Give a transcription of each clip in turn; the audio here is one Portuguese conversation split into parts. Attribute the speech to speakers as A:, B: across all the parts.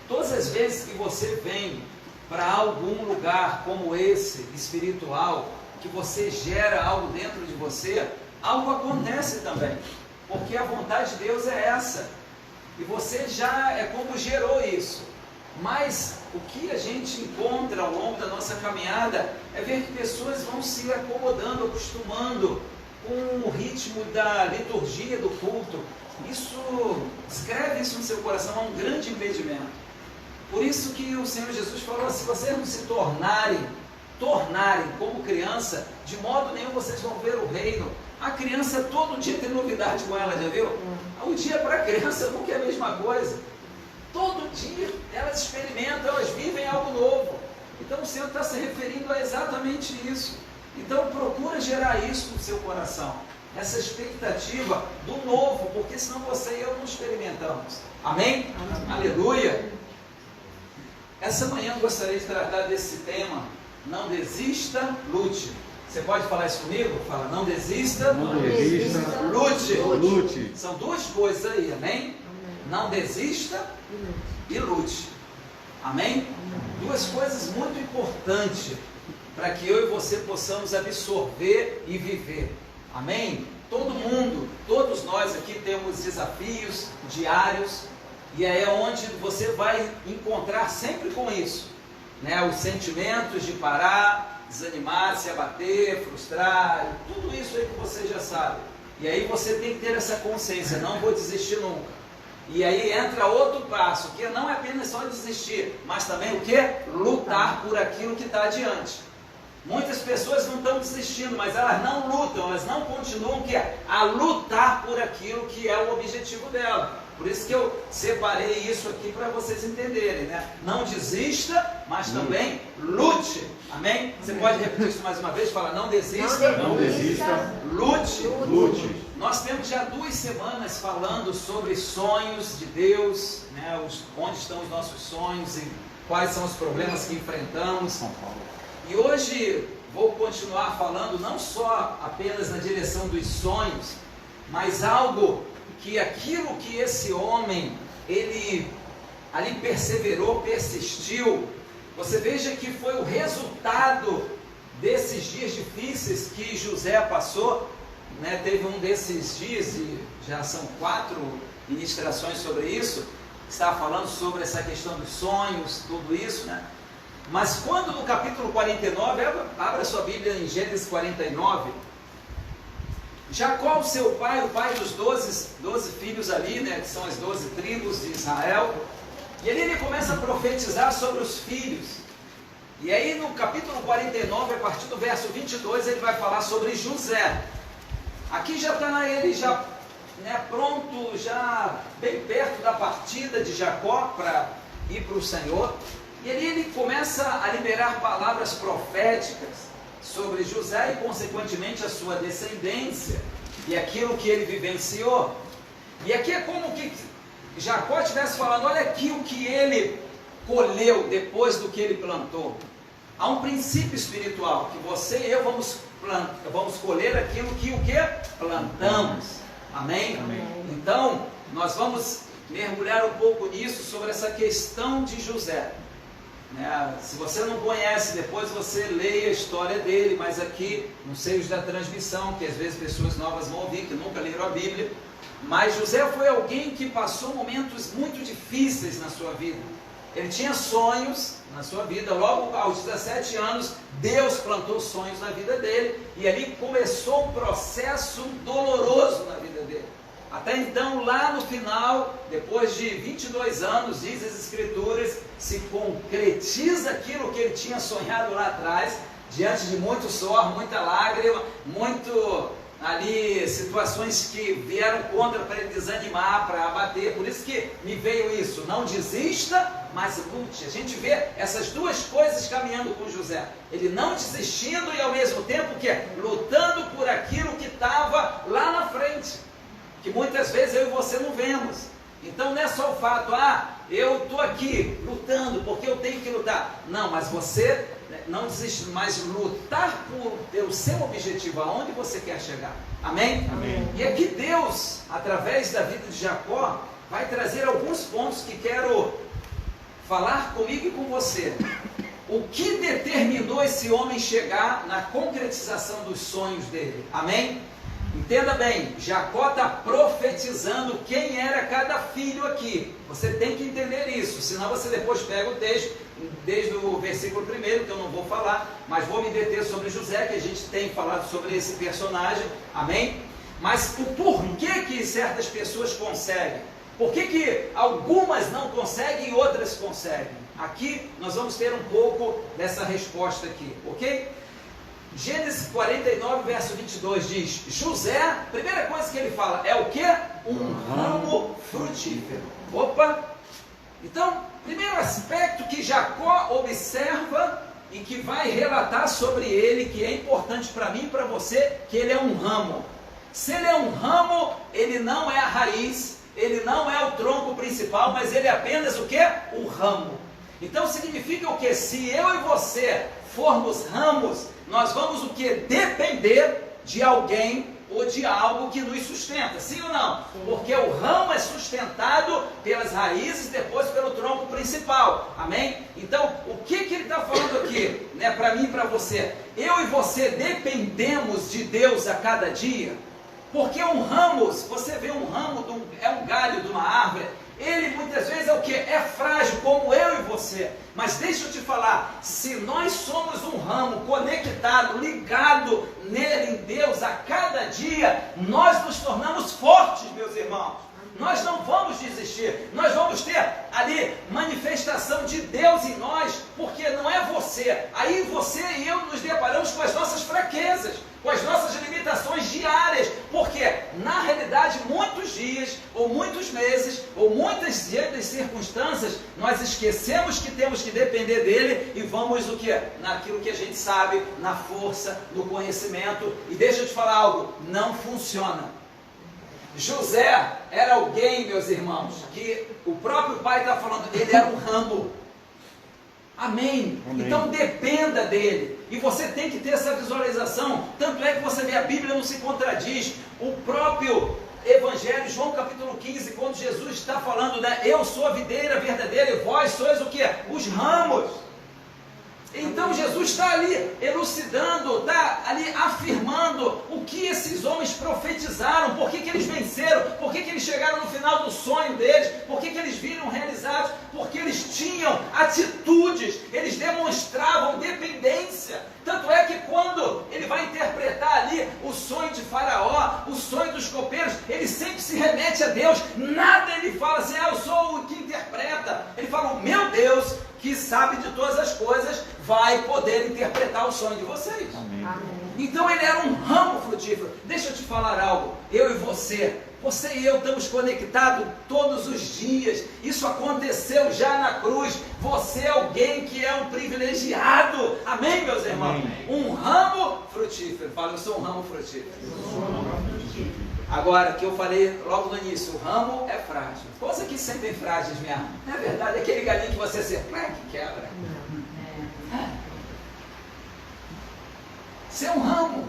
A: Todas as vezes que você vem para algum lugar como esse, espiritual, que você gera algo dentro de você, algo acontece também, porque a vontade de Deus é essa, e você já é como gerou isso. Mas o que a gente encontra ao longo da nossa caminhada é ver que pessoas vão se acomodando, acostumando com o ritmo da liturgia do culto. Isso, escreve isso no seu coração, é um grande impedimento. Por isso que o Senhor Jesus falou, se vocês não se tornarem como criança, de modo nenhum vocês vão ver o reino. A criança todo dia tem novidade com ela, já viu? O dia para a criança nunca é a mesma coisa. Todo dia elas experimentam, elas vivem algo novo. Então o Senhor está se referindo a exatamente isso. Então procura gerar isso no seu coração, essa expectativa do novo, porque senão você e eu não experimentamos. Amém? Amém. Aleluia! Essa manhã eu gostaria de tratar desse tema, não desista, lute. Você pode falar isso comigo? Fala, não desista, lute. São duas coisas aí, amém? Não desista e lute. Amém? Duas coisas muito importantes para que eu e você possamos absorver e viver. Amém? Todo mundo, todos nós aqui temos desafios diários, e é onde você vai encontrar sempre com isso, né? Os sentimentos de parar, desanimar, se abater, frustrar, tudo isso aí que você já sabe. E aí você tem que ter essa consciência, não vou desistir nunca. E aí entra outro passo, que não é apenas só desistir, mas também o que? Lutar por aquilo que está adiante. Muitas pessoas não estão desistindo, mas elas não lutam, elas não continuam a lutar por aquilo que é o objetivo dela. Por isso que eu separei isso aqui para vocês entenderem, né? Não desista, mas também lute. Amém? Você pode repetir isso mais uma vez? Fala, não desista, lute. Nós temos já 2 semanas falando sobre sonhos de Deus, né? Onde estão os nossos sonhos e quais são os problemas que enfrentamos. E hoje vou continuar falando não só apenas na direção dos sonhos, mas algo que aquilo que esse homem, ele ali perseverou, persistiu. Você veja que foi o resultado desses dias difíceis que José passou, né? Teve um desses dias, e já são 4 ministrações sobre isso, estava falando sobre essa questão dos sonhos, tudo isso, né? Mas quando no capítulo 49, abra sua Bíblia em Gênesis 49, Jacó, o seu pai, o pai dos 12 filhos ali, né, que são as 12 tribos de Israel, e ali ele começa a profetizar sobre os filhos. E aí no capítulo 49, a partir do verso 22, ele vai falar sobre José. Aqui já está ele já, né, pronto, já bem perto da partida de Jacó para ir para o Senhor. E ali ele começa a liberar palavras proféticas sobre José e consequentemente a sua descendência e aquilo que ele vivenciou. E aqui é como que Jacó estivesse falando, olha aqui o que ele colheu depois do que ele plantou. Há um princípio espiritual, que você e eu vamos colher aquilo que o que plantamos. Amém? Amém? Então, nós vamos mergulhar um pouco nisso, sobre essa questão de José. Se você não conhece, depois você leia a história dele, mas aqui, nos seios da transmissão, que às vezes pessoas novas vão ouvir, que nunca leram a Bíblia, mas José foi alguém que passou momentos muito difíceis na sua vida. Ele tinha sonhos na sua vida, logo aos 17 anos, Deus plantou sonhos na vida dele, e ali começou um processo doloroso na vida dele. Até então, lá no final, depois de 22 anos, diz as Escrituras, se concretiza aquilo que ele tinha sonhado lá atrás, diante de muito suor, muita lágrima, muito ali situações que vieram contra para ele desanimar, para abater. Por isso que me veio isso, não desista, mas lute. A gente vê essas duas coisas caminhando com José. Ele não desistindo e ao mesmo tempo lutando por aquilo que estava lá na frente, que muitas vezes eu e você não vemos. Então não é só o fato, eu estou aqui lutando porque eu tenho que lutar. Não, mas você não desiste, mas lutar pelo seu objetivo, aonde você quer chegar. Amém? Amém? E aqui Deus, através da vida de Jacó, vai trazer alguns pontos que quero falar comigo e com você. O que determinou esse homem chegar na concretização dos sonhos dele? Amém? Entenda bem, Jacó está profetizando quem era cada filho aqui. Você tem que entender isso, senão você depois pega o texto, desde o versículo 1, que eu não vou falar, mas vou me deter sobre José, que a gente tem falado sobre esse personagem, amém? Mas o porquê que certas pessoas conseguem? Por que algumas não conseguem e outras conseguem? Aqui nós vamos ter um pouco dessa resposta aqui, ok? Gênesis 49, verso 22 diz, José, primeira coisa que ele fala, é o que? Um ramo frutífero. Opa! Então, primeiro aspecto que Jacó observa e que vai relatar sobre ele, que é importante para mim e para você, que ele é um ramo. Se ele é um ramo, ele não é a raiz, ele não é o tronco principal, mas ele é apenas o que? O ramo. Então significa o que? Se eu e você formos ramos, nós vamos o que? Depender de alguém ou de algo que nos sustenta, sim ou não? Porque o ramo é sustentado pelas raízes, depois pelo tronco principal, amém? Então, o que ele está falando aqui, né, para mim e para você? Eu e você dependemos de Deus a cada dia, porque um ramo, se você vê um ramo, é um galho de uma árvore, ele muitas vezes é o que? É frágil, como eu e você. Mas deixa eu te falar, se nós somos um ramo conectado, ligado nele, em Deus, a cada dia, nós nos tornamos fortes, meus irmãos. Nós não vamos desistir, nós vamos ter ali manifestação de Deus em nós, porque não é você. Aí você e eu nos deparamos com as nossas fraquezas, com as nossas limitações diárias, porque na realidade muitos dias, ou muitos meses, ou muitas circunstâncias, nós esquecemos que temos que depender dele e vamos o que? Naquilo que a gente sabe, na força, no conhecimento. E deixa eu te falar algo, não funciona. José era alguém, meus irmãos, que o próprio pai está falando, ele era um ramo. Amém? Então dependa dele. E você tem que ter essa visualização. Tanto é que você vê, a Bíblia não se contradiz. O próprio Evangelho, João capítulo 15, quando Jesus está falando, né, eu sou a videira verdadeira e vós sois o que? Os ramos. Então Jesus está ali elucidando, está ali afirmando o que esses homens profetizaram, por que eles venceram, por que eles chegaram no final do sonho deles, por que eles viram realizados, porque eles tinham atitudes, eles demonstravam dependência. Tanto é que quando ele vai interpretar ali o sonho de Faraó, o sonho dos copeiros, ele sempre se remete a Deus, nada ele fala assim, eu sou o que interpreta, ele fala, o meu Deus, que sabe de todas as coisas, vai poder interpretar o sonho de vocês. Amém. Então ele era um ramo frutífero. Deixa eu te falar algo, eu e você e eu estamos conectados todos os dias, isso aconteceu já na cruz, você é alguém que é um privilegiado, amém, meus irmãos? Amém. Um ramo frutífero, fala, eu sou um ramo frutífero. Agora, que eu falei logo no início, o ramo é frágil. Quantos aqui se sentem frágeis mesmo? É verdade, aquele galinho que você acerta, que quebra. Você é um ramo.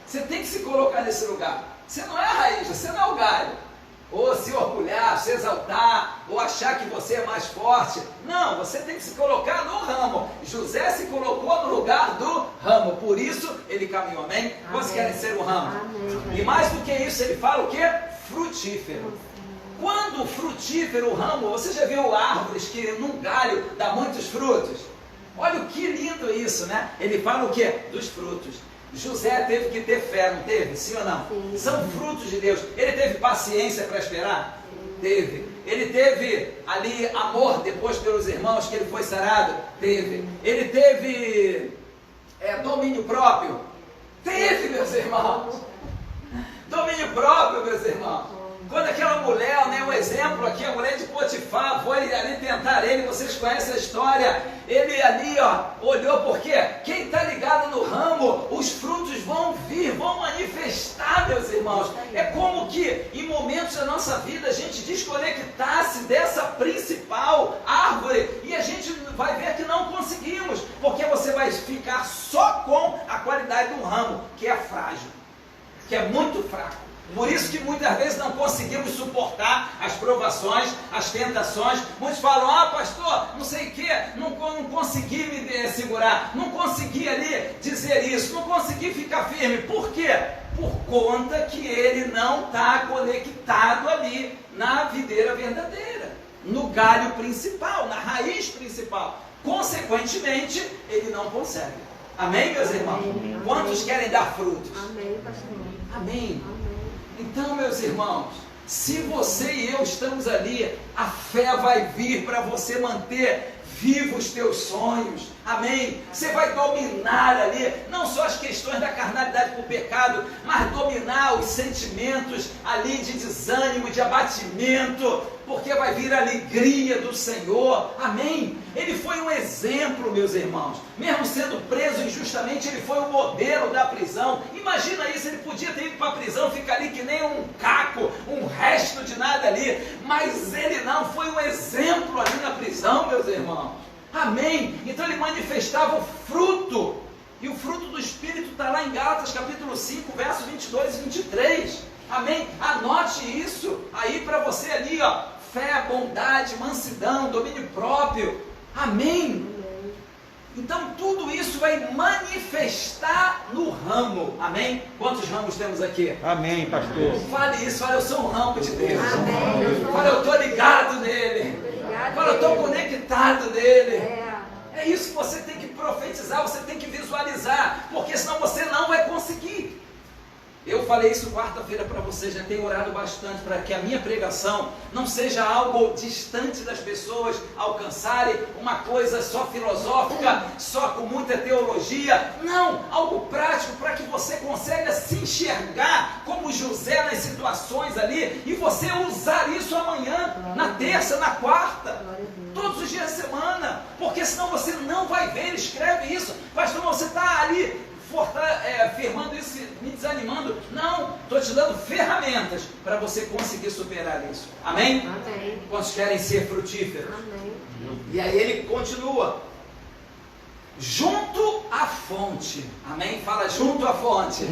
A: Você tem que se colocar nesse lugar. Você não é a raiz, você não é o galho. Ou se orgulhar, se exaltar, ou achar que você é mais forte. Não, você tem que se colocar no ramo. José se colocou no lugar do ramo, por isso ele caminhou, amém? Quantos querem ser um ramo? Amém. E mais do que isso, ele fala o que? Frutífero. Quando frutífero o ramo, você já viu árvores que num galho dá muitos frutos? Olha o que lindo isso, né? Ele fala o que? Dos frutos. José teve que ter fé, não teve? Sim ou não? Sim. São frutos de Deus. Ele teve paciência para esperar? Sim. Teve. Ele teve ali amor depois pelos irmãos que ele foi sarado? Teve. Ele teve domínio próprio? Teve, meus irmãos. Domínio próprio, meus irmãos. Quando aquela mulher, né, um exemplo aqui, a mulher de Potifar foi ali tentar ele, vocês conhecem a história, ele ali, olhou, porque quem está ligado no ramo, os frutos vão vir, vão manifestar, meus irmãos. É como que em momentos da nossa vida a gente desconectasse dessa principal árvore e a gente vai ver que não conseguimos, porque você vai ficar só com a qualidade do ramo, que é frágil, que é muito fraco. Por isso que muitas vezes não conseguimos suportar as provações, as tentações. Muitos falam, pastor, não sei consegui me segurar, não consegui ali dizer isso, não consegui ficar firme. Por quê? Por conta que ele não está conectado ali na videira verdadeira, no galho principal, na raiz principal. Consequentemente, ele não consegue. Amém, meus irmãos?
B: Amém.
A: Quantos querem dar frutos?
B: Amém, pastor.
A: Amém.
B: Amém.
A: Então, meus irmãos, se você e eu estamos ali, a fé vai vir para você manter vivos os teus sonhos. Amém? Você vai dominar ali, não só as questões da carnalidade por pecado, mas dominar os sentimentos ali de desânimo, de abatimento, porque vai vir a alegria do Senhor. Amém? Ele foi um exemplo, meus irmãos. Mesmo sendo preso injustamente, ele foi o modelo da prisão. Imagina isso, ele podia ter ido para a prisão, ficar ali que nem um caco, um resto de nada ali, mas ele não, foi um exemplo ali na prisão, meus irmãos. Amém? Então ele manifestava o fruto, e o fruto do Espírito está lá em Gálatas capítulo 5, versos 22 e 23. Amém? Anote isso aí para você ali, ó. Fé, bondade, mansidão, domínio próprio. Amém? Então tudo isso vai manifestar no ramo. Amém? Quantos ramos temos aqui?
C: Amém, pastor.
A: Fale isso, olha, eu sou um ramo de Deus.
B: Amém.
A: Olha, eu estou ligado nele. Olha, eu estou conectado nele. É isso que você tem que profetizar, você tem que visualizar, porque senão você não vai conseguir. Eu falei isso quarta-feira para você, já tenho orado bastante para que a minha pregação não seja algo distante das pessoas alcançarem, uma coisa só filosófica, só com muita teologia. Não, algo prático para que você consiga se enxergar como José nas situações ali e você usar isso amanhã, na terça, na quarta, todos os dias da semana, porque senão você não vai ver. Ele escreve isso, pastor, você está ali afirmando isso, me desanimando. Não, estou te dando ferramentas para você conseguir superar isso. Amém?
B: Amém.
A: Quantos querem ser frutíferos?
B: Amém.
A: E aí ele continua, junto à fonte. Amém? Fala, junto à fonte.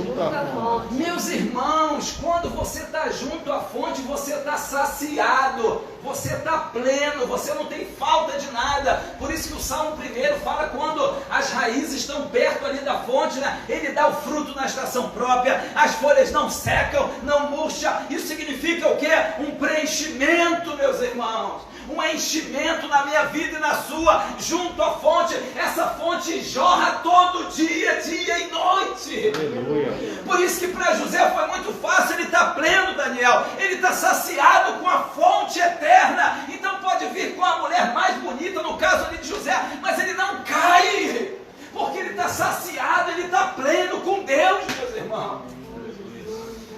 A: Meus irmãos, quando você está junto à fonte, você está saciado, você está pleno, você não tem falta de nada. Por isso que o Salmo 1 fala quando as raízes estão perto ali da fonte, né? Ele dá o fruto na estação própria, as folhas não secam, não murcha. Isso significa o quê? Um preenchimento, meus irmãos. Um enchimento na minha vida e na sua, junto à fonte. Essa fonte jorra todo dia, dia e noite.
C: Aleluia.
A: Por isso que para José foi muito fácil, ele está pleno, Daniel. Ele está saciado com a fonte eterna. Então pode vir com a mulher mais bonita, no caso ali de José, mas ele não cai, porque ele está saciado, ele está pleno com Deus, meus irmãos.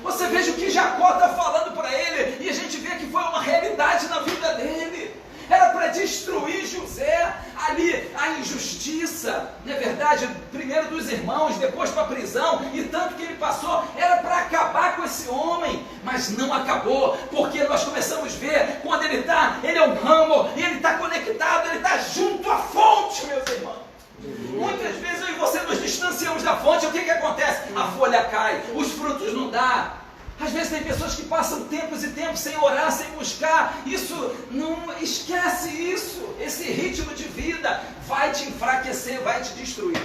A: Você veja o que Jacó está falando para ele, e a gente vê que foi uma realidade na vida dele. Era para destruir José, ali a injustiça, não é verdade? Primeiro dos irmãos, depois para a prisão, e tanto que ele passou, era para acabar com esse homem, mas não acabou, porque nós começamos a ver, quando ele é um ramo, e ele está conectado, ele está junto à fonte, meus irmãos. Muitas vezes eu e você nos distanciamos da fonte, o que acontece? A folha cai, os frutos não dão. Às vezes tem pessoas que passam tempos e tempos sem orar, sem buscar. Isso, não esquece isso. Esse ritmo de vida vai te enfraquecer, vai te destruir.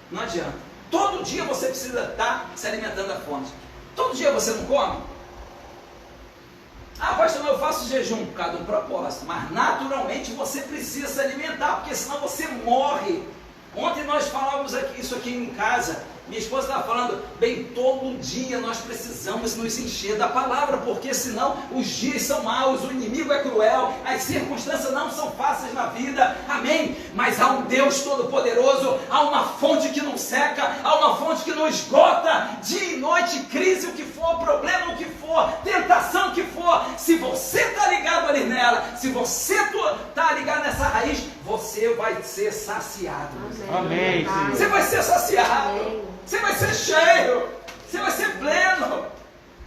A: Não adianta. Todo dia você precisa estar se alimentando da fonte. Todo dia você não come? Ah, pastor, eu faço jejum por causa de um propósito. Mas naturalmente você precisa se alimentar, porque senão você morre. Ontem nós falávamos isso aqui em casa. Minha esposa estava falando, bem, todo dia nós precisamos nos encher da palavra, porque senão os dias são maus, o inimigo é cruel, as circunstâncias não são fáceis na vida, amém? Mas há um Deus todo-poderoso, há uma fonte que não seca, há uma fonte que não esgota, dia e noite, crise, o que for, problema, o que for, tentação, o que for, se você está ligado ali nela, se você está ligado nessa raiz, você vai ser saciado.
C: Amém.
A: Você vai ser saciado.
B: Amém.
A: Você vai ser cheio, você vai ser pleno,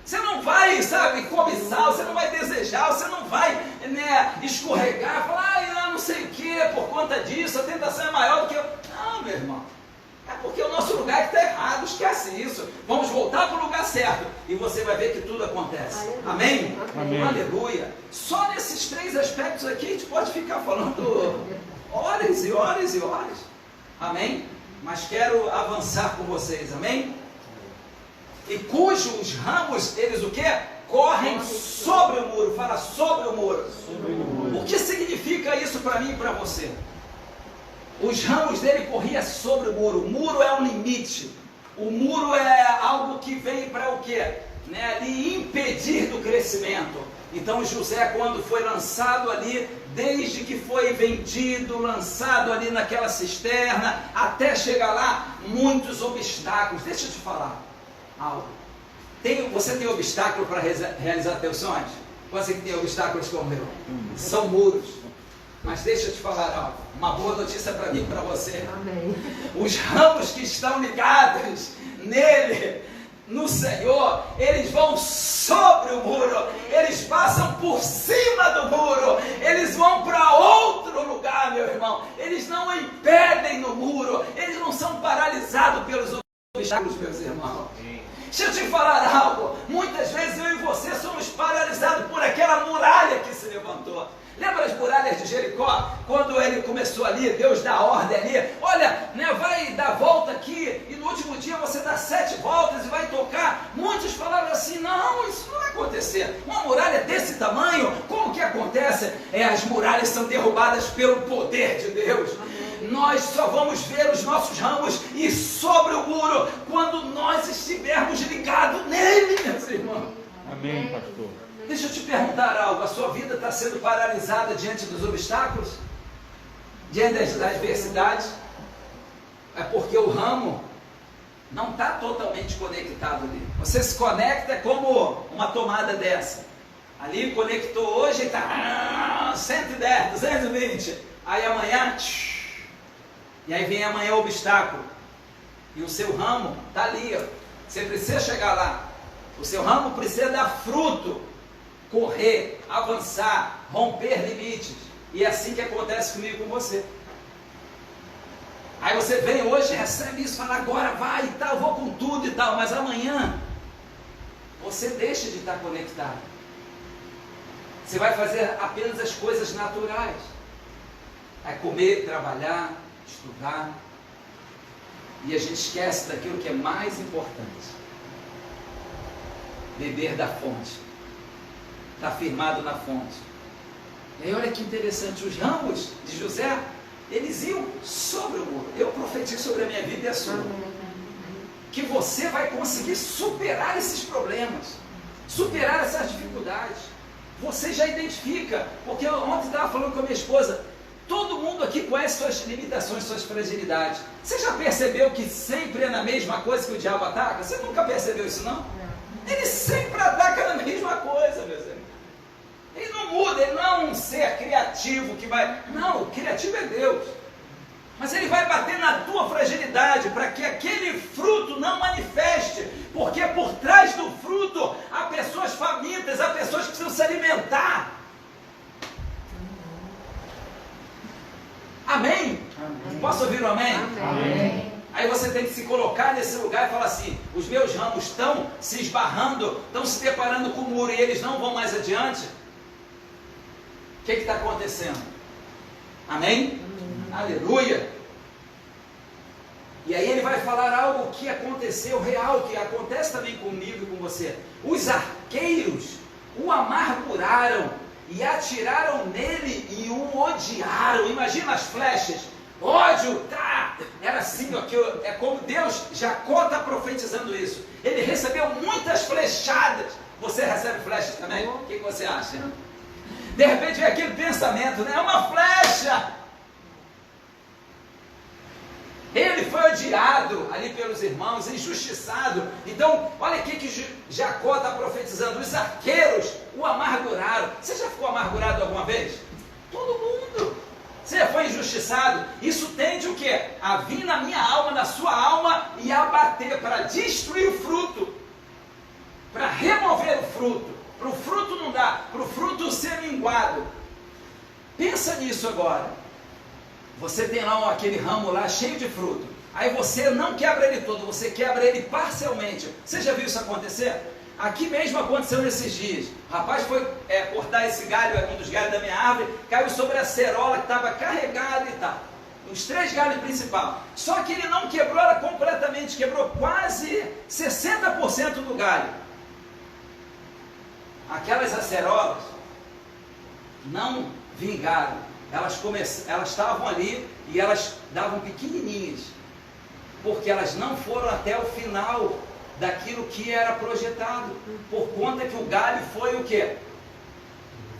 A: você não vai, cobiçar, você não vai desejar, você não vai, escorregar, falar, eu não sei o que, por conta disso, a tentação é maior do que eu. Não, meu irmão, é porque o nosso lugar está errado, esquece isso, vamos voltar para o lugar certo, e você vai ver que tudo acontece. Amém?
C: Amém.
A: Aleluia. Só nesses 3 aspectos aqui a gente pode ficar falando horas horas e horas e horas. Amém? Mas quero avançar com vocês, amém? E cujos ramos, eles o quê? Correm sobre o muro. Fala, sobre o muro.
B: Sobre o muro.
A: O que significa isso para mim e para você? Os ramos dele corriam sobre o muro. O muro é um limite. O muro é algo que vem para o quê? Ali impedir do crescimento. Então José, quando foi lançado ali, desde que foi vendido, lançado ali naquela cisterna, até chegar lá, muitos obstáculos. Deixa eu te falar algo. Você tem obstáculo para realizar teus sonhos? Você que tem obstáculos como eu? São muros. Mas deixa eu te falar algo. Uma boa notícia para mim e para você.
C: Amém.
A: Os ramos que estão ligados nele, no Senhor, eles vão sobre o muro, eles passam por cima do muro, eles vão para outro lugar, meu irmão. Eles não impedem no muro, eles não são paralisados pelos obstáculos, meus irmãos. Deixa eu te falar algo. Muitas vezes eu e você somos paralisados por aquela muralha que se levantou. Lembra as muralhas de Jericó? Quando ele começou ali, Deus dá ordem ali. Olha, vai dar volta aqui e no último dia você dá 7 voltas e vai tocar. Muitos falaram assim, não, isso não vai acontecer. Uma muralha desse tamanho, como que acontece? As muralhas são derrubadas pelo poder de Deus. Nós só vamos ver os nossos ramos e sobre o muro quando nós estivermos ligados nele, meus irmãos.
B: Amém, pastor.
A: Deixa eu te perguntar algo. A sua vida está sendo paralisada diante dos obstáculos? Diante das adversidades? É porque o ramo não está totalmente conectado ali. Você se conecta como uma tomada dessa. Ali conectou hoje e está 110, 220. Aí amanhã... E aí vem amanhã o obstáculo. E o seu ramo está ali. Ó. Você precisa chegar lá. O seu ramo precisa dar fruto. Correr, avançar, romper limites. E é assim que acontece comigo e com você. Aí você vem hoje, recebe isso, fala agora vai e tal, vou com tudo e tal. Mas amanhã, você deixa de estar conectado. Você vai fazer apenas as coisas naturais. É comer, trabalhar, estudar, e a gente esquece daquilo que é mais importante: beber da fonte, estar firmado na fonte. E aí olha que interessante, os ramos de José, eles iam sobre o muro. Eu profetizo sobre a minha vida e a sua, que você vai conseguir superar esses problemas, superar essas dificuldades. Você já identifica, porque ontem estava falando com a minha esposa, todo mundo aqui conhece suas limitações, suas fragilidades. Você já percebeu que sempre é na mesma coisa que o diabo ataca? Você nunca percebeu isso, não? Ele sempre ataca na mesma coisa, meus amigos. Ele não muda, ele não é um ser criativo que vai... Não, o criativo é Deus. Mas ele vai bater na tua fragilidade para que aquele fruto não manifeste. Porque por trás do fruto há pessoas famintas, há pessoas que precisam se alimentar. Amém? Amém. Posso ouvir um amém?
C: Amém.
A: Aí você tem que se colocar nesse lugar e falar assim: os meus ramos estão se esbarrando, estão se deparando com o muro e eles não vão mais adiante. O que está acontecendo? Amém? Aleluia! E aí ele vai falar algo que aconteceu real, que acontece também comigo e com você. Os arqueiros o amarguraram e atiraram nele e o odiaram. Imagina as flechas. Ódio, tá? Era assim, ó, é como Deus, Jacó está profetizando isso. Ele recebeu muitas flechadas. Você recebe flechas também? O que você acha? De repente vem aquele pensamento, né? É uma flecha. Ele foi odiado ali pelos irmãos, injustiçado. Então, olha aqui que Jacó está profetizando. Os arqueiros o amarguraram. Você já ficou amargurado alguma vez? Todo mundo. Você já foi injustiçado? Isso tende o quê? A vir na minha alma, na sua alma e abater, para destruir o fruto, para remover o fruto. Para o fruto não dar, para o fruto ser minguado. Pensa nisso agora. Você tem lá aquele ramo lá cheio de fruto. Aí você não quebra ele todo, você quebra ele parcialmente. Você já viu isso acontecer? Aqui mesmo aconteceu nesses dias. O rapaz foi cortar esse galho, um dos galhos da minha árvore, caiu sobre a cerola que estava carregada e tal. Os 3 galhos principais. Só que ele não quebrou ela completamente, quebrou quase 60% do galho. Aquelas acerolas não vingaram. Elas estavam ali e elas davam pequenininhas, porque elas não foram até o final daquilo que era projetado, por conta que o galho foi o quê?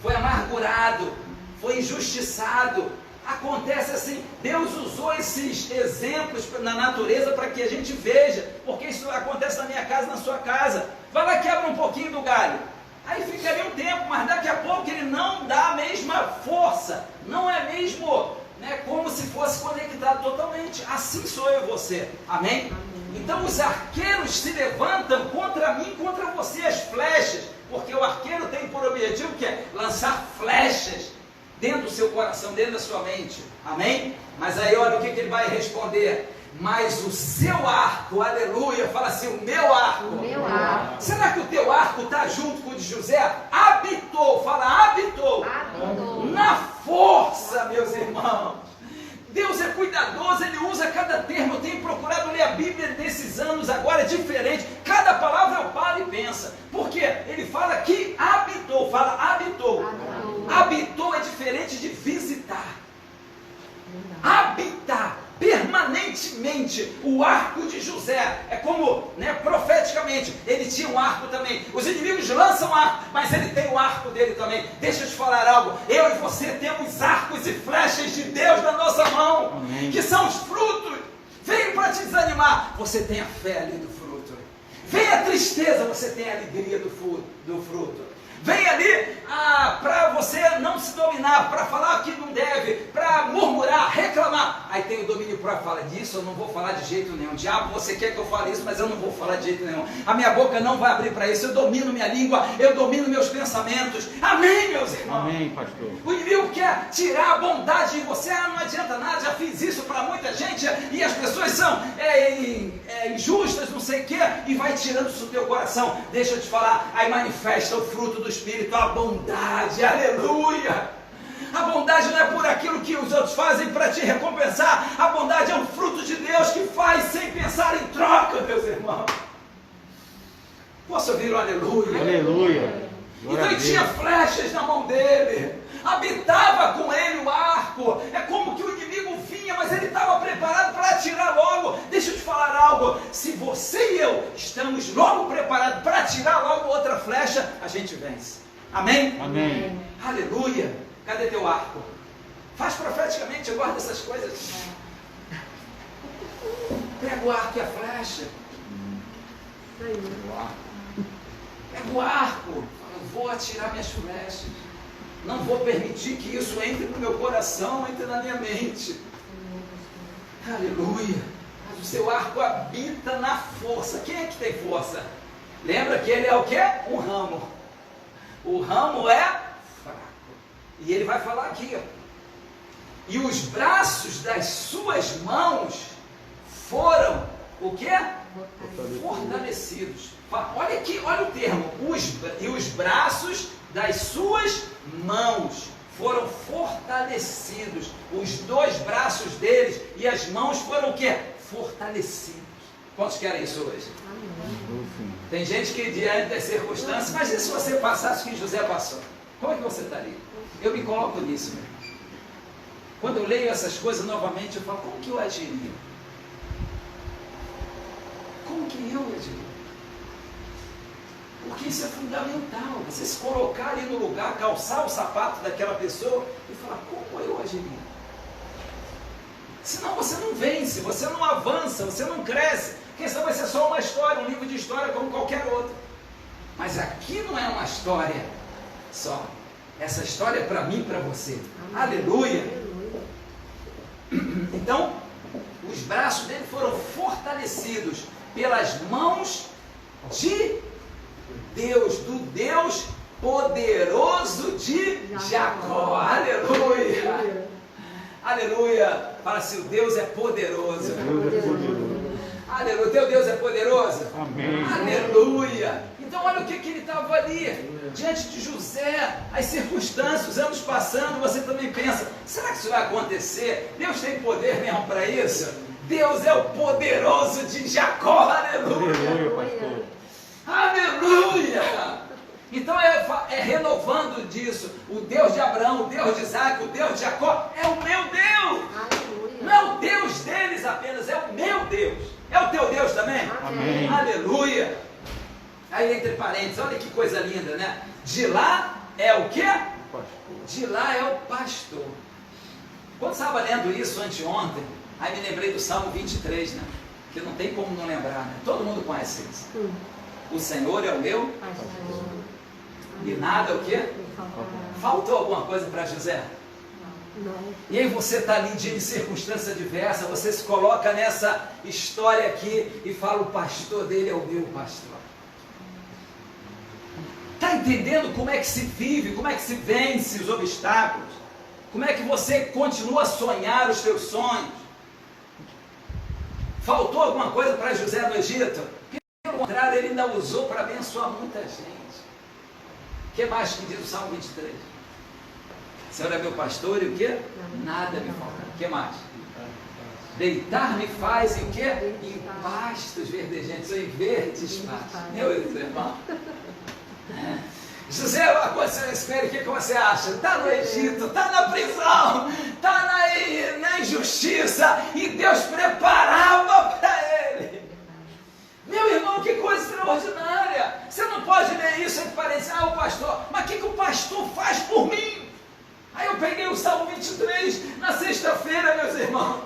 A: Foi amargurado, foi injustiçado. Acontece assim, Deus usou esses exemplos na natureza para que a gente veja, porque isso acontece na minha casa, na sua casa. Vai lá, quebra um pouquinho do galho, aí fica ali um tempo, mas daqui a pouco ele não dá a mesma força, não é mesmo, né, como se fosse conectado totalmente. Assim sou eu e você, amém? Então os arqueiros se levantam contra mim, contra você, as flechas, porque o arqueiro tem por objetivo que é lançar flechas dentro do seu coração, dentro da sua mente, amém? Mas aí olha o que ele vai responder: mas o seu arco, aleluia, fala assim, o meu arco.
C: O meu arco.
A: Será que o teu arco está junto com o de José? Habitou, fala habitou.
C: Habitou.
A: Na força, meus irmãos. Deus é cuidadoso, Ele usa cada termo. Eu tenho procurado ler a Bíblia nesses anos agora, diferente. Cada palavra eu paro e penso. Porque Ele fala que habitou, fala habitou. Habitou é diferente de visitar. Habitar permanentemente. O arco de José é como, né, profeticamente, ele tinha um arco também. Os inimigos lançam arco, mas ele tem o arco dele também. Deixa eu te falar algo: eu e você temos arcos e flechas de Deus na nossa mão. Amém. Que são os frutos. Veio para te desanimar, você tem a fé ali do fruto. Vem a tristeza, você tem a alegria do fruto. Vem ali para você não se dominar, para falar que não deve, para murmurar, reclamar. Aí tem o domínio próprio, fala disso, eu não vou falar de jeito nenhum. Diabo, você quer que eu fale isso, mas eu não vou falar de jeito nenhum. A minha boca não vai abrir para isso, eu domino minha língua, eu domino meus pensamentos. Amém, meus irmãos?
B: Amém, pastor.
A: O inimigo quer tirar a bondade de você. Não adianta nada, já fiz isso para muita gente, e as pessoas são injustas, não sei o que, e vai tirando isso do teu coração. Deixa eu te falar, aí manifesta o fruto do Espírito, a bondade, aleluia. A bondade não é por aquilo que os outros fazem para te recompensar. A bondade é um fruto de Deus que faz sem pensar em troca, meus irmãos. Posso ouvir um aleluia?
B: Aleluia.
A: Então ele tinha flechas na mão dele, habitava com ele o arco. É como que o inimigo vinha, mas ele estava preparado para atirar logo. Deixa eu te falar algo: se você e eu estamos logo preparados para atirar logo outra flecha, a gente vence. Amém?
B: Amém.
A: Aleluia. Cadê teu arco? Faz profeticamente, eu gosto dessas coisas. Pega o arco e a flecha. Pega o arco. Eu vou atirar minhas flechas. Não vou permitir que isso entre no meu coração, entre na minha mente. Aleluia. Mas o seu arco habita na força. Quem é que tem força? Lembra que ele é o quê? Um ramo. O ramo é fraco. E ele vai falar aqui, ó. E os braços das suas mãos foram o quê? Fortalecidos. Olha aqui, olha o termo. E os braços das suas mãos foram fortalecidos. Os 2 braços deles e as mãos foram o quê? Fortalecidos. Quantos querem isso hoje? Amém. Tem gente que diante das circunstâncias, imagina se você passasse o que José passou. Como é que você estaria? Eu me coloco nisso, meu irmão. Quando eu leio essas coisas novamente, eu falo, como que eu agiria? Como que eu agiria? Porque isso é fundamental. Você se colocar ali no lugar, calçar o sapato daquela pessoa e falar, como eu agiria? Senão você não vence, você não avança, você não cresce. Porque senão vai ser só uma história, um livro de história como qualquer outro. Mas aqui não é uma história só. Essa história é para mim e para você. Aleluia. Então, os braços dele foram fortalecidos pelas mãos de Deus, do Deus poderoso de Jacó. Aleluia. Aleluia. Fala assim, o Deus é poderoso. Aleluia. Teu Deus é poderoso?
B: Amém.
A: Aleluia. Então olha o que ele estava ali, diante de José, as circunstâncias, os anos passando, você também pensa, será que isso vai acontecer? Deus tem poder mesmo para isso? Deus é o poderoso de Jacó, aleluia!
B: Aleluia, pastor.
A: Aleluia! Então é renovando disso, o Deus de Abraão, o Deus de Isaac, o Deus de Jacó, é o meu Deus!
C: Aleluia.
A: Não é o Deus deles apenas, é o meu Deus. É o teu Deus também?
B: Amém.
A: Aleluia! Aí entre parênteses, olha que coisa linda, né? De lá é o quê?
B: Pastor.
A: De lá é o pastor. Quando estava lendo isso anteontem, aí me lembrei do Salmo 23, né? Que não tem como não lembrar, né? Todo mundo conhece isso. O Senhor é o meu
C: Pastor.
A: e nada o quê?
C: Me faltará.
A: Faltou alguma coisa para José?
C: Não.
A: E aí você está ali diante de circunstância diversa, você se coloca nessa história aqui e fala, o pastor dele é o meu pastor. Está entendendo como é que se vive, como é que se vence os obstáculos? Como é que você continua a sonhar os seus sonhos? Faltou alguma coisa para José no Egito? Pelo contrário, ele ainda usou para abençoar muita gente. O que mais que diz o Salmo 23? O Senhor é meu pastor e o quê? Nada me falta. O que mais? Deitar-me faz em o quê? Em pastos verdejantes, ou em verdes pastos. Meu irmão. José, aconteceu isso com ele, o que você acha? Está no Egito, está na prisão, está na injustiça, e Deus preparava para ele. Meu irmão, que coisa extraordinária. Você não pode ler isso e parecer, o pastor, mas o que o pastor faz por mim? Aí eu peguei o Salmo 23 na sexta-feira, meus irmãos,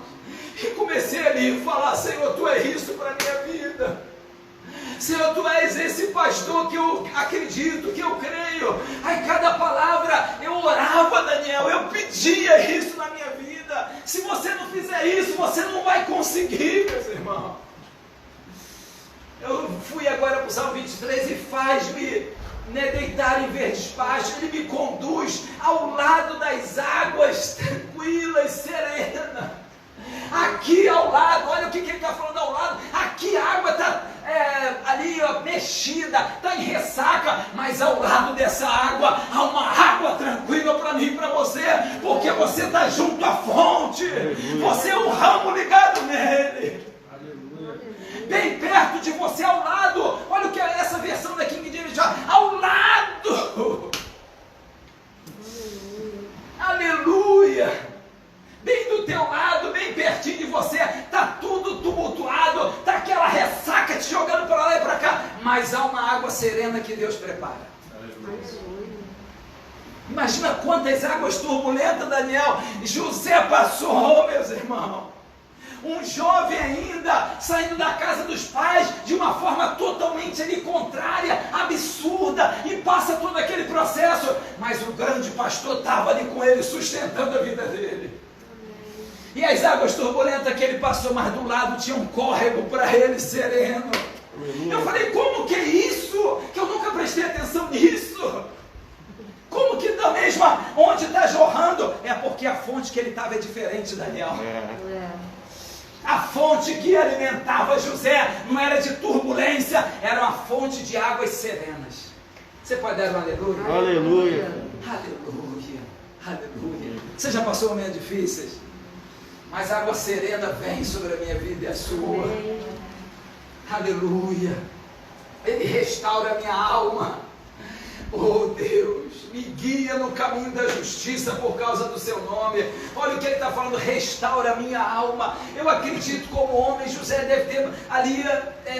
A: e comecei ali a falar, Senhor, Tu é isso para a minha vida. Senhor, Tu és esse pastor que eu acredito, que eu creio. Aí cada palavra eu orava, Daniel, eu pedia isso na minha vida. Se você não fizer isso, você não vai conseguir, meus irmãos. Eu fui agora para o Salmo 23 e faz-me deitar em verdes pastos. Ele me conduz ao lado das águas tranquilas, serenas. Aqui ao lado, olha o que ele está falando ao lado. Aqui a água está ali mexida, está em ressaca, mas ao lado dessa água há uma água tranquila para mim e para você, porque você está junto à fonte. Aleluia. Você é um ramo ligado nele. Aleluia. Bem perto de você, ao lado. Olha o que é essa versão da King James, ao lado. Aleluia. Bem do teu lado, bem pertinho de você, está tudo tumultuado, está aquela ressaca te jogando para lá e para cá, mas há uma água serena que Deus prepara. Imagina quantas águas turbulentas, Daniel, José passou, meus irmãos. Um jovem ainda, saindo da casa dos pais, de uma forma totalmente ali contrária, absurda, e passa todo aquele processo, mas o grande pastor estava ali com ele, sustentando a vida dele. E as águas turbulentas que ele passou, mas do lado tinha um córrego para ele sereno. Eu falei, como que é isso? Que eu nunca prestei atenção nisso. Como que da mesma onde está jorrando? É porque a fonte que ele estava é diferente, Daniel. A fonte que alimentava José não era de turbulência, era uma fonte de águas serenas. Você pode dar um aleluia?
B: Aleluia.
A: Aleluia. Aleluia. Você já passou momentos difíceis? Mas a água serena vem sobre a minha vida e a sua. Aleluia. Ele restaura a minha alma. Oh Deus, me guia no caminho da justiça por causa do seu nome. Olha o que ele está falando, restaura a minha alma. Eu acredito como homem, José deve ter ali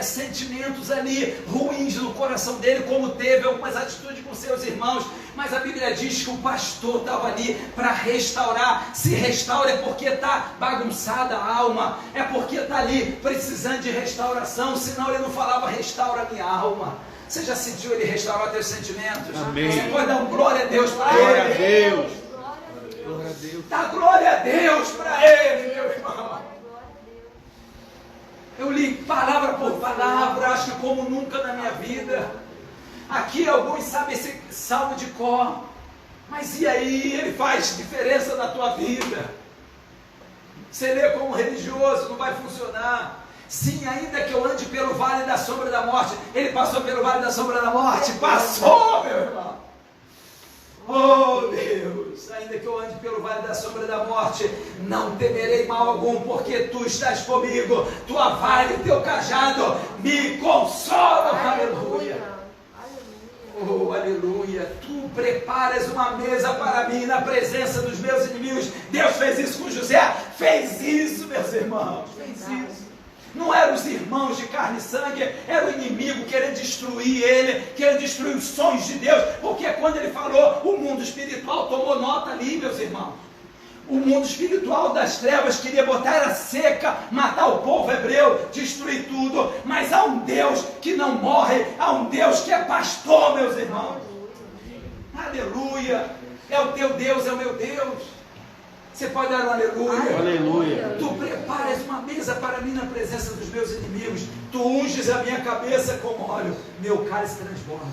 A: sentimentos ali ruins no coração dele, como teve algumas atitudes com seus irmãos. Mas a Bíblia diz que o pastor estava ali para restaurar. Se restaura é porque está bagunçada a alma, é porque está ali precisando de restauração, senão ele não falava restaura a minha alma. Você já sentiu ele restaurar teus sentimentos?
B: Amém.
A: Você pode dar um glória a Deus para
B: Glória a
A: ele.
B: Deus.
C: Glória a Deus.
A: Dá glória a Deus para ele, meu irmão. Eu li palavra por palavra, acho que como nunca na minha vida. Aqui alguns sabem esse salmo de cor, mas e aí? Ele faz diferença na tua vida. Você lê como religioso, não vai funcionar. Sim, ainda que eu ande pelo vale da sombra da morte. Ele passou pelo vale da sombra da morte. Passou, meu irmão. Oh Deus, ainda que eu ande pelo vale da sombra da morte, não temerei mal algum, porque tu estás comigo. Tua vara e teu cajado me consolam. Aleluia. Oh, aleluia. Tu preparas uma mesa para mim na presença dos meus inimigos. Deus fez isso com José. Fez isso, meus irmãos. Fez isso. Não eram os irmãos de carne e sangue, era o inimigo querendo destruir ele, querendo destruir os sonhos de Deus, porque quando ele falou, o mundo espiritual tomou nota ali, meus irmãos. O mundo espiritual das trevas queria botar a seca, matar o povo hebreu, destruir tudo, mas há um Deus que não morre, há um Deus que é pastor, meus irmãos. Aleluia! É o teu Deus, é o meu Deus. Você pode dar um aleluia?
B: Aleluia.
A: Tu preparas uma mesa para mim na presença dos meus inimigos. Tu unges a minha cabeça com óleo. Meu cálice transborda.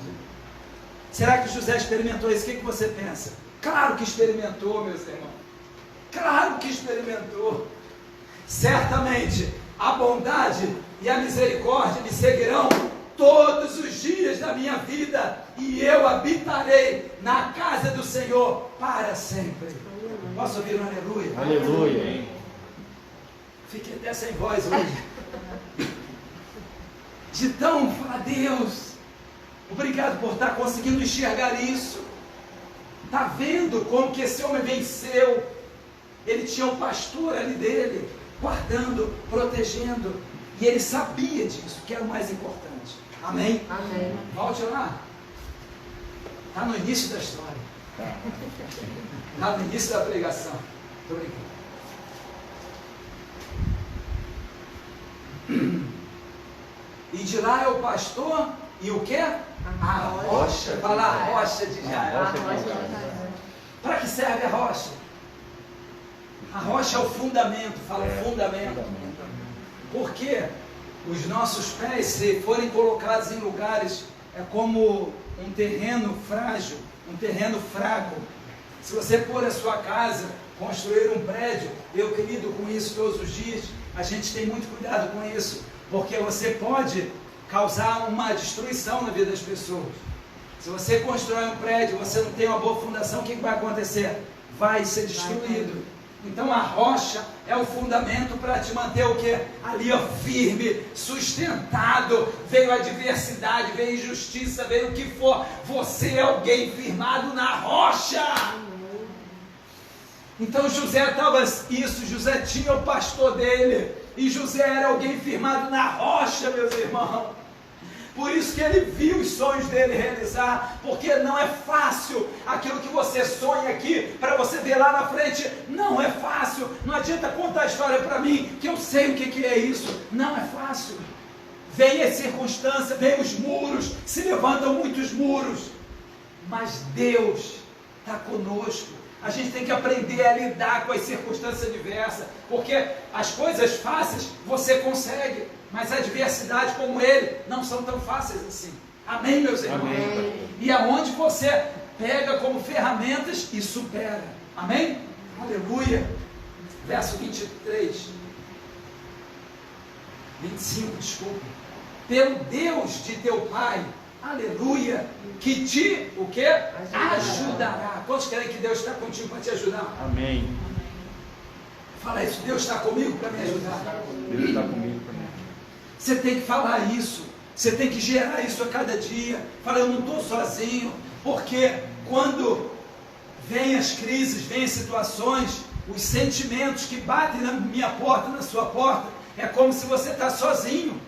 A: Será que José experimentou isso? O que você pensa? Claro que experimentou, meus irmãos. Claro que experimentou. Certamente a bondade e a misericórdia me seguirão todos os dias da minha vida, e eu habitarei na casa do Senhor para sempre. Posso ouvir um aleluia?
B: Aleluia.
A: Fiquei até sem voz hoje. De tão falar, Deus, obrigado por estar conseguindo enxergar isso. Está vendo como que esse homem venceu? Ele tinha um pastor ali dele, guardando, protegendo, e ele sabia disso, que era o mais importante. Amém?
C: Amém.
A: Volte lá. Está no início da história. Está no início da pregação. Estou brincando. E de lá é o pastor e o quê? A rocha. Fala a rocha de Jair. Para que serve a rocha? A rocha é o fundamento. Fala fundamento. Porque os nossos pés, se forem colocados em lugares, é como um terreno frágil, um terreno fraco. Se você pôr a sua casa, construir um prédio, eu que lido com isso todos os dias, a gente tem muito cuidado com isso, porque você pode causar uma destruição na vida das pessoas. Se você constrói um prédio, você não tem uma boa fundação, o que vai acontecer? Vai ser destruído. Então a rocha é o fundamento para te manter o quê? Ali, ó, firme, sustentado. Veio a adversidade, veio a injustiça, veio o que for. Você é alguém firmado na rocha. Então José estava isso, José tinha o pastor dele. E José era alguém firmado na rocha, meus irmãos. Por isso que ele viu os sonhos dele realizar, porque não é fácil aquilo que você sonha aqui, para você ver lá na frente, não é fácil. Não adianta contar a história para mim, que eu sei o que é isso, não é fácil. Vem as circunstâncias, vem os muros, se levantam muitos muros, mas Deus está conosco. A gente tem que aprender a lidar com as circunstâncias adversas, porque as coisas fáceis você consegue, mas a adversidade como ele não são tão fáceis assim. Amém, meus irmãos?
B: Amém.
A: E aonde você pega como ferramentas e supera. Amém? Aleluia. Verso 25, desculpa. Pelo Deus de teu Pai, aleluia, que te, o quê? Ajudará. Quantos querem que Deus está contigo para te ajudar?
B: Amém.
A: Fala isso, Deus está comigo para me ajudar.
B: Deus está comigo também.
A: Você tem que falar isso, você tem que gerar isso a cada dia. Fala, eu não estou sozinho, porque quando vem as crises, vem as situações, os sentimentos que batem na minha porta, na sua porta, é como se você está sozinho.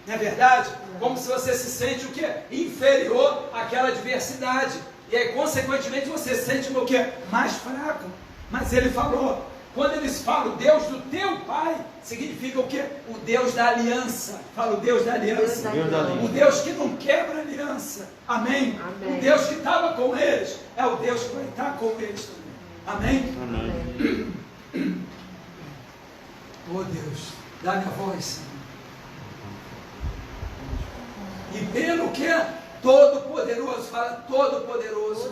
A: Não é verdade? Como se você se sente o quê? Inferior àquela adversidade. E aí, consequentemente, você se sente o quê? Mais fraco. Mas ele falou, quando eles falam Deus do teu Pai, significa o quê? O Deus da aliança. Fala o Deus da aliança.
B: Deus da aliança.
A: O Deus que não quebra aliança. Amém?
C: Amém.
A: O Deus que estava com eles é o Deus que vai estar com eles também. Amém?
B: Amém.
A: Oh Deus, dá minha voz, Senhor. E pelo que? todo-poderoso. Fala todo-poderoso.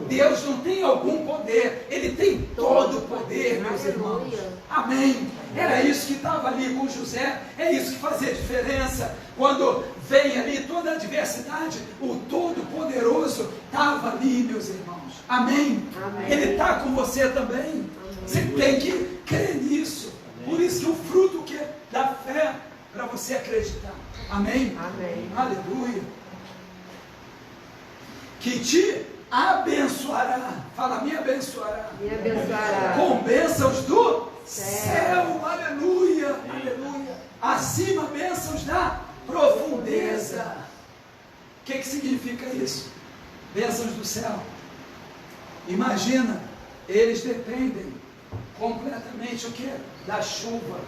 A: Deus não tem algum poder, Ele tem todo o poder, meus irmãos. Amém. Era isso que estava ali com José, é isso que fazia diferença. Quando vem ali toda a adversidade, o Todo-Poderoso estava ali, meus irmãos. Amém. Ele está com você também. Você tem que crer nisso. Por isso que o fruto que é da fé, para você acreditar. Amém. Aleluia. Que te abençoará. Fala, me abençoará.
C: Me abençoará.
A: Com bênçãos do céu. Aleluia. Aleluia. Acima bênçãos da profundeza. O que significa isso? Bênçãos do céu. Imagina, eles dependem completamente o que? Da chuva.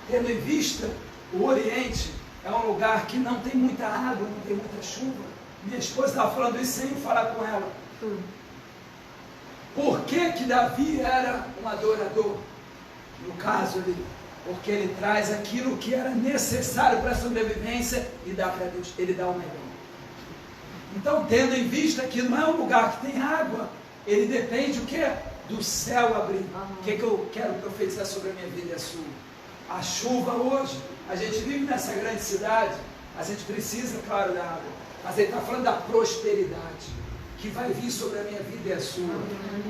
A: Tendo em vista o Oriente é um lugar que não tem muita água, não tem muita chuva. Minha esposa estava falando isso sem falar com ela. Por que Davi era um adorador? No caso ali, porque ele traz aquilo que era necessário para a sobrevivência e dá para Deus, ele dá o melhor. Então, tendo em vista que não é um lugar que tem água, ele depende o quê? Do céu abrir. O que eu quero profetizar sobre a minha vida e a sua? A chuva hoje, a gente vive nessa grande cidade, a gente precisa, claro, da água, mas ele está falando da prosperidade, que vai vir sobre a minha vida e a sua.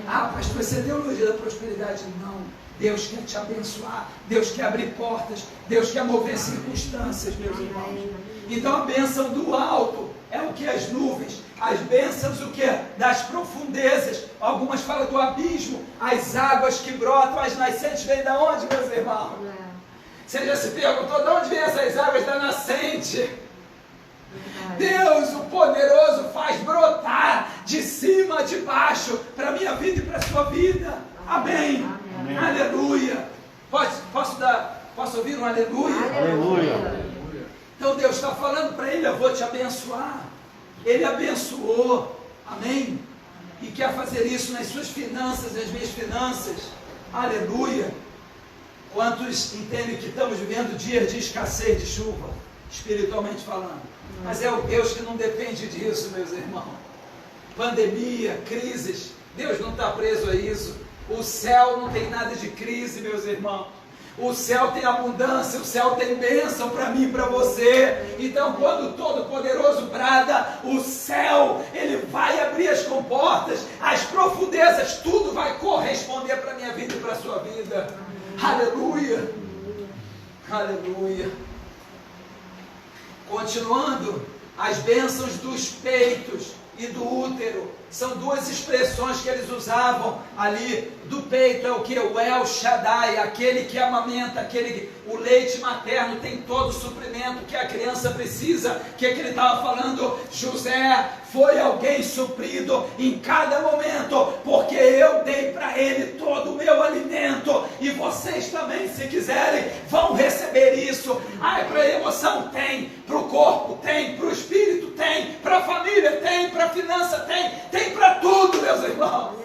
A: Ah, pastor, essa é a teologia da prosperidade? Não. Deus quer te abençoar, Deus quer abrir portas, Deus quer mover circunstâncias, meus irmãos. Então a bênção do alto é o que? As nuvens. As bênçãos o que? Das profundezas. Algumas falam do abismo. As águas que brotam, as nascentes vêm de onde, meus irmãos? Você já se perguntou de onde vêm essas águas da nascente? Deus, o poderoso, faz brotar de cima, de baixo, para a minha vida e para a sua vida. Amém. Amém. Aleluia. Posso ouvir um aleluia?
B: Aleluia.
A: Então Deus está falando para ele, eu vou te abençoar. Ele abençoou. Amém. E quer fazer isso nas suas finanças, nas minhas finanças. Aleluia. Quantos entendem que estamos vivendo dias de escassez de chuva, espiritualmente falando? Mas é o Deus que não depende disso, meus irmãos. Pandemia, crises, Deus não está preso a isso. O céu não tem nada de crise, meus irmãos. O céu tem abundância, o céu tem bênção para mim e para você. Então, quando o Todo-Poderoso brada, o céu, ele vai abrir as comportas, as profundezas, tudo vai corresponder para a minha vida e para a sua vida. Aleluia. Aleluia. Continuando, as bênçãos dos peitos e do útero, são duas expressões que eles usavam ali. Do peito é o que? O El Shaddai, aquele que amamenta, o leite materno tem todo o suprimento que a criança precisa. O que ele estava falando? José foi alguém suprido em cada momento, porque eu dei para ele todo o meu alimento, e vocês também, se quiserem, vão receber isso. Para a emoção tem, para o corpo tem, para o espírito tem, para a família tem, para a finança tem para tudo, meus irmãos.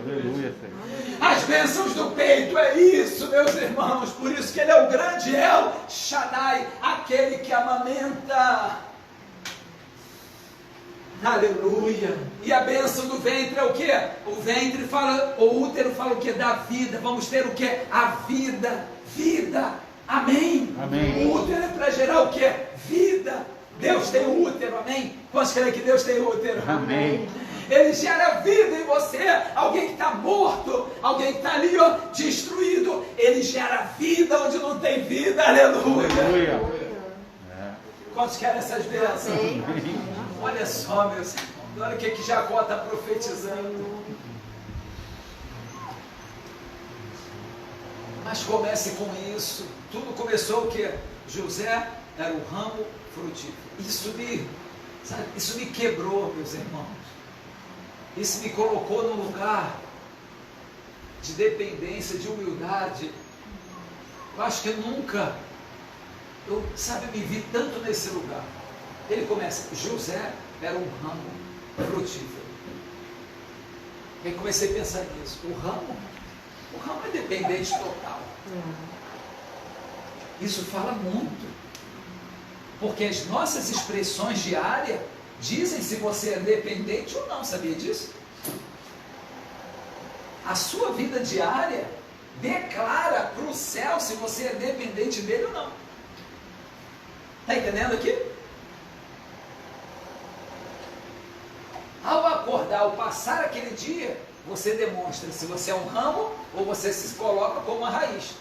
B: Aleluia, Senhor.
A: As bênçãos do peito, é isso, meus irmãos. Por isso que ele é o grande El Shaddai, aquele que amamenta. Aleluia. E a bênção do ventre é o que? O ventre fala, o útero fala o que? Da vida. Vamos ter o que? A vida. Vida. Amém.
B: Amém.
A: O útero é para gerar o que? Vida. Deus tem o útero, amém? Posso crer que Deus tem o útero?
B: Amém.
A: Ele gera vida em você. Alguém que está morto, alguém que está ali, ó, destruído, ele gera vida onde não tem vida. Aleluia.
B: Aleluia.
A: Quantos querem essas bênçãos? Olha só, meus irmãos, olha o que Jacó está profetizando. Mas comece com isso. Tudo começou o que? José era o ramo frutífero. Isso me quebrou, meus irmãos. Isso me colocou num lugar de dependência, de humildade. Eu acho que nunca, me vi tanto nesse lugar. Ele começa, José era um ramo frutífero. E aí comecei a pensar nisso. O ramo é dependente total. Isso fala muito. Porque as nossas expressões diárias dizem se você é dependente ou não, sabia disso? A sua vida diária declara para o céu se você é dependente dele ou não. Está entendendo aqui? Ao acordar, ao passar aquele dia, você demonstra se você é um ramo ou você se coloca como uma raiz.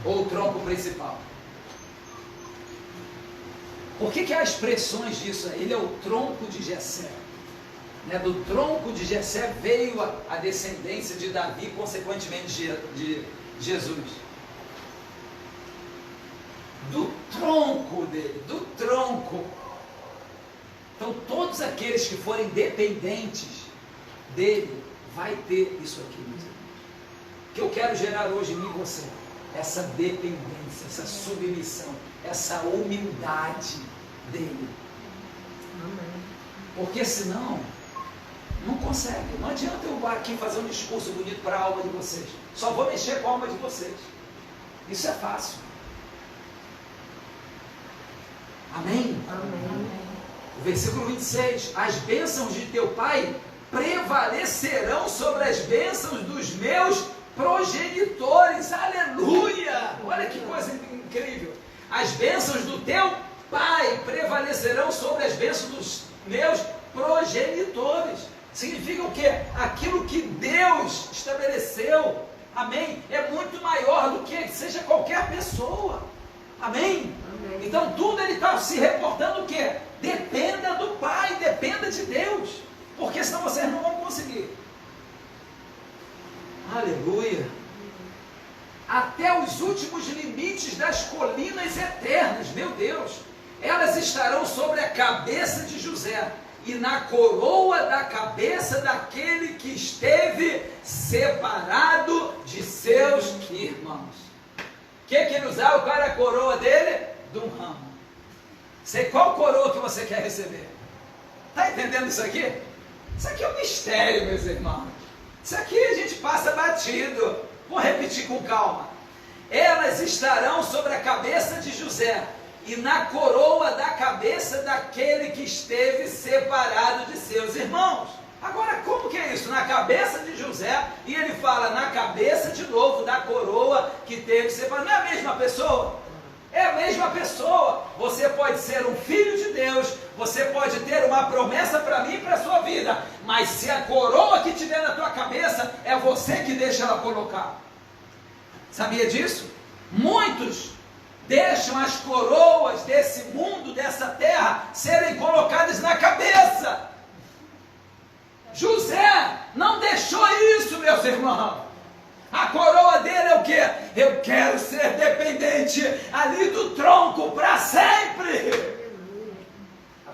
A: Ou o tronco principal. Por que há expressões disso? Ele é o tronco de Jessé. Né? Do tronco de Jessé veio a descendência de Davi, consequentemente de Jesus. Do tronco dele, do tronco. Então todos aqueles que forem dependentes dele, vai ter isso aqui, meus irmãos. Que eu quero gerar hoje em mim e você. Essa dependência, essa submissão, essa humildade dele. Porque senão, não consegue. Não adianta eu aqui fazer um discurso bonito para a alma de vocês. Só vou mexer com a alma de vocês. Isso é fácil. Amém?
C: Amém.
A: O versículo 26. As bênçãos de teu pai prevalecerão sobre as bênçãos dos meus progenitores. Aleluia! Olha que coisa incrível. As bênçãos do teu pai prevalecerão sobre as bênçãos dos meus progenitores. Significa o quê? Aquilo que Deus estabeleceu, amém? É muito maior do que seja qualquer pessoa. Amém?
C: Amém.
A: Então tudo ele está se reportando o quê? Dependa do Pai, dependa de Deus. Porque senão vocês não vão conseguir. Aleluia. Até os últimos limites das colinas eternas, meu Deus, elas estarão sobre a cabeça de José e na coroa da cabeça daquele que esteve separado de seus irmãos. O que ele usava? Qual era a coroa dele? De um ramo. Sei qual coroa que você quer receber. Está entendendo isso aqui? Isso aqui é um mistério, meus irmãos. Isso aqui a gente passa batido. Vou repetir com calma. Elas estarão sobre a cabeça de José e na coroa da cabeça daquele que esteve separado de seus irmãos. Agora, como que é isso? Na cabeça de José, e ele fala na cabeça de novo da coroa que teve separado. Não é a mesma pessoa? É a mesma pessoa. Você pode ser um filho de Deus, você pode ter uma promessa para mim e para a sua vida, mas se a coroa que tiver na tua cabeça, é você que deixa ela colocar. Sabia disso? Muitos deixam as coroas desse mundo, dessa terra, serem colocadas na cabeça. José não deixou isso, meus irmãos. A coroa dele é o quê? Eu quero ser dependente ali do tronco para sempre.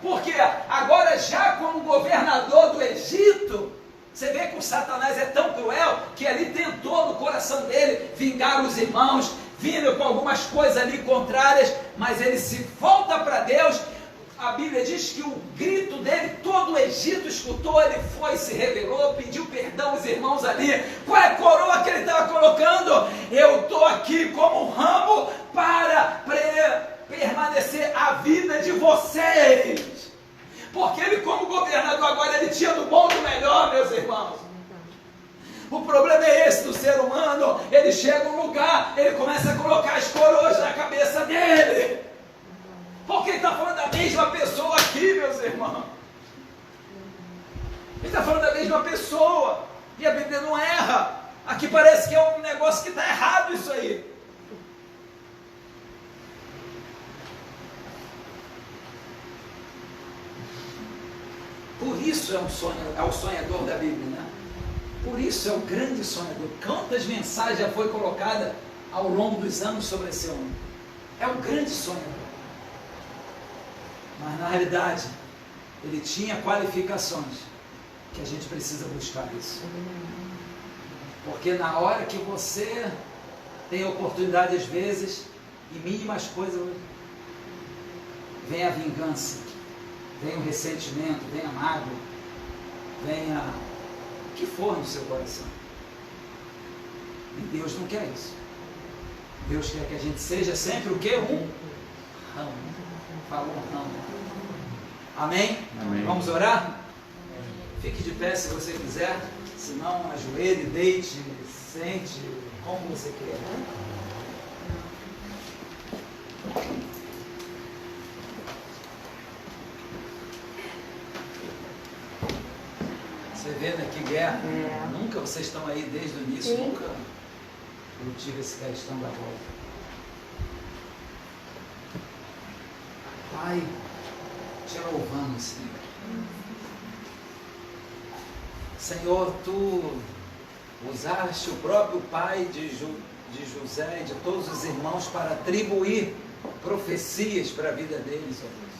A: Porque agora, já como governador do Egito, você vê que o Satanás é tão cruel que ali tentou no coração dele vingar os irmãos, vindo com algumas coisas ali contrárias, mas ele se volta para Deus. A Bíblia diz que o grito dele, todo o Egito escutou, ele foi, se revelou, pediu perdão aos irmãos ali. Qual é a coroa que ele estava colocando? Eu estou aqui como um ramo para permanecer a vida de vocês. Porque ele, como governador agora, ele tinha do bom e do melhor, meus irmãos. O problema é esse do ser humano. Ele chega a um lugar, ele começa a colocar as coroas na cabeça dele. Porque ele está falando da mesma pessoa aqui, meus irmãos. Ele está falando da mesma pessoa. E a Bíblia não erra. Aqui parece que é um negócio que está errado isso aí. Por isso é o sonhador da Bíblia, né? Por isso é o grande sonhador. Quantas mensagens já foi colocada ao longo dos anos sobre esse homem? É um grande sonhador. Mas na realidade, ele tinha qualificações que a gente precisa buscar isso. Porque na hora que você tem oportunidade, às vezes, em mínimas coisas, vem a vingança, vem o ressentimento, vem a mágoa, vem o que for no seu coração. E Deus não quer isso. Deus quer que a gente seja sempre o quê? Um ramo. Falou ramo. Amém?
B: Amém.
A: Vamos orar? Fique de pé se você quiser. Se não, ajoelhe, deite, sente, como você quer. Você vê, né, que guerra. Nunca vocês estão aí desde o início.
C: Sim.
A: Nunca eu tive esse questão da volta. Pai, te louvamos, Senhor. Senhor, tu usaste o próprio pai de José e de todos os irmãos para atribuir profecias para a vida deles, ó Deus.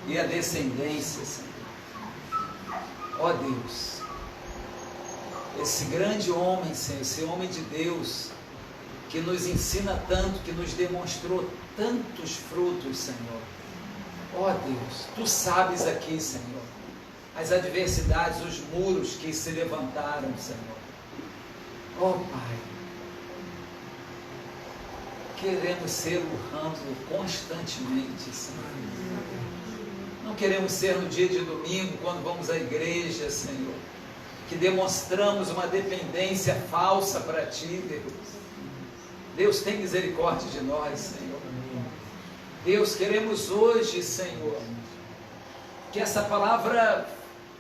A: E a descendência, Senhor. Ó Deus, esse grande homem, Senhor, esse homem de Deus, que nos ensina tanto, que nos demonstrou tantos frutos, Senhor. Ó Deus, tu sabes aqui, Senhor, as adversidades, os muros que se levantaram, Senhor. Ó Pai, queremos ser o ramo constantemente, Senhor. Não queremos ser no dia de domingo, quando vamos à igreja, Senhor, que demonstramos uma dependência falsa para Ti, Deus. Deus, tem misericórdia de nós, Senhor. Deus, queremos hoje, Senhor, que essa palavra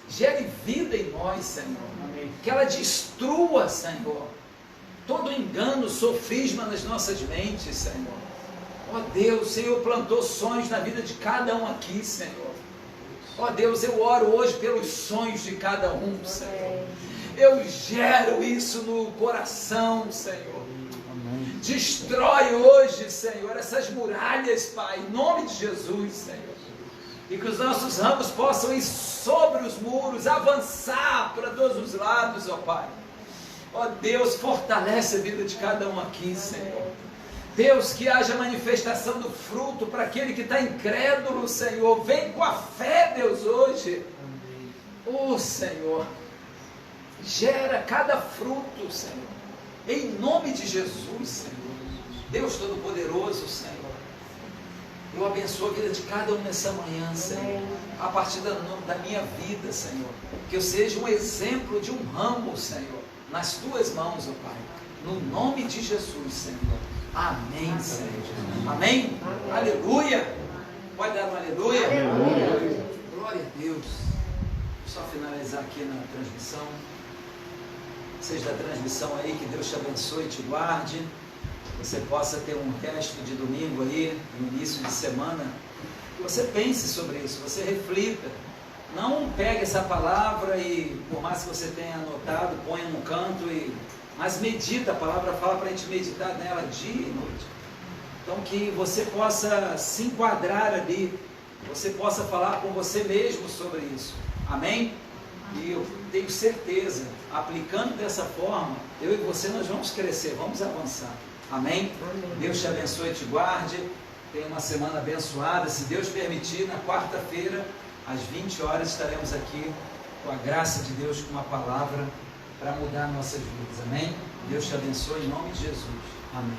A: gere vida em nós, Senhor. Que ela destrua, Senhor, todo engano, sofisma nas nossas mentes, Senhor. Ó Deus, o Senhor plantou sonhos na vida de cada um aqui, Senhor. Ó Deus, eu oro hoje pelos sonhos de cada um, Senhor. Eu gero isso no coração, Senhor. Destrói hoje, Senhor, essas muralhas, Pai, em nome de Jesus, Senhor. E que os nossos ramos possam ir sobre os muros, avançar para todos os lados, ó Pai. Ó Deus, fortalece a vida de cada um aqui, Senhor. Deus, que haja manifestação do fruto para aquele que está incrédulo, Senhor. Vem com a fé, Deus, hoje. Oh, Senhor, gera cada fruto, Senhor. Em nome de Jesus, Senhor. Deus Todo-Poderoso, Senhor. Eu abençoo a vida de cada um nessa manhã, Senhor. A partir da minha vida, Senhor. Que eu seja um exemplo de um ramo, Senhor. Nas Tuas mãos, ó Pai. No nome de Jesus, Senhor. Amém, Senhor. Amém? Amém. Aleluia. Pode dar um aleluia?
B: Aleluia.
A: Glória a Deus. Só finalizar aqui na transmissão. Vocês da transmissão aí, que Deus te abençoe e te guarde. Você possa ter um resto de domingo aí, no início de semana. Que você pense sobre isso, você reflita. Não pegue essa palavra e, por mais que você tenha anotado, ponha num canto mas medita, a palavra fala para a gente meditar nela dia e noite. Então que você possa se enquadrar ali, você possa falar com você mesmo sobre isso. Amém? E eu tenho certeza, aplicando dessa forma, eu e você nós vamos crescer, vamos avançar. Amém? Amém. Deus te abençoe e te guarde. Tenha uma semana abençoada. Se Deus permitir, na quarta-feira, às 20 horas, estaremos aqui com a graça de Deus, com uma palavra para mudar nossas vidas. Amém? Deus te abençoe em nome de Jesus. Amém.